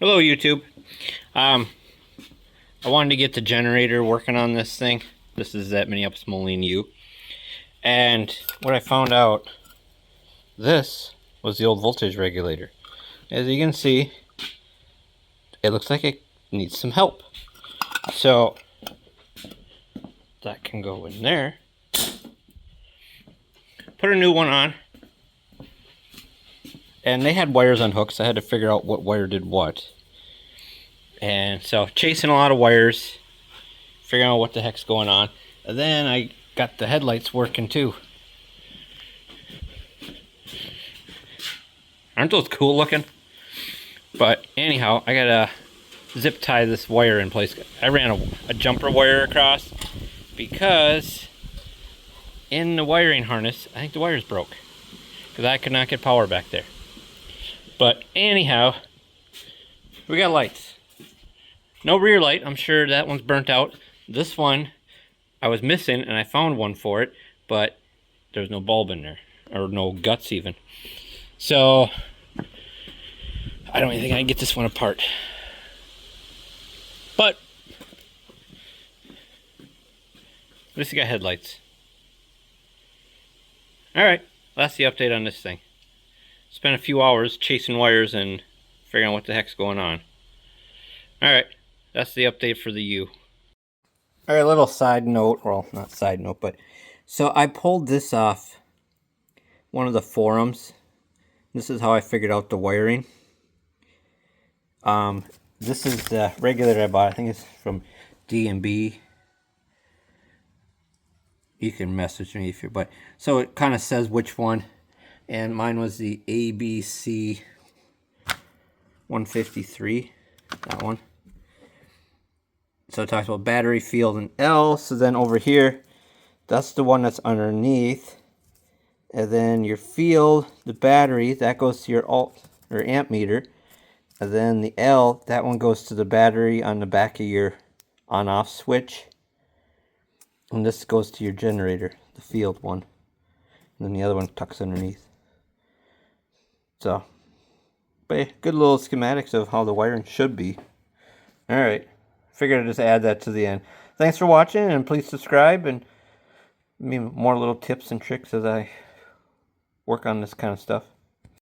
Hello YouTube. I wanted to get the generator working on this thing. This is at Minneapolis Moline U. And what I found out, this was the old voltage regulator. As you can see, it looks like it needs some help. So that can go in there. Put a new one on. And they had wires on hooks. I had to figure out what wire did what. And so chasing a lot of wires, figuring out what the heck's going on. And then I got the headlights working too. Aren't those cool looking? But anyhow, I gotta zip tie this wire in place. I ran a jumper wire across because in the wiring harness, I think the wires broke because I could not get power back there. But anyhow, we got lights. No rear light. I'm sure that one's burnt out. This one I was missing and I found one for it, but there's no bulb in there, or no guts even. So I don't even think I can get this one apart. But at least you got headlights. Alright, that's the update on this thing. Spent a few hours chasing wires and figuring out what the heck's going on. Alright, that's the update for the U. Alright, little side note, well, not side note, but so I pulled this off one of the forums. This is how I figured out the wiring. This is the regulator I bought. I think it's from D&B. You can message me if you're, but so it kind of says which one. And mine was the ABC 153, that one. So it talks about battery, field, and L. So then over here, that's the one that's underneath. And then your field, the battery, that goes to your alt or amp meter. And then the L, that one goes to the battery on the back of your on-off switch. And this goes to your generator, the field one. And then the other one tucks underneath. So, but yeah, good little schematics of how the wiring should be. Alright, figured I'd just add that to the end. Thanks for watching, and please subscribe, and more little tips and tricks as I work on this kind of stuff.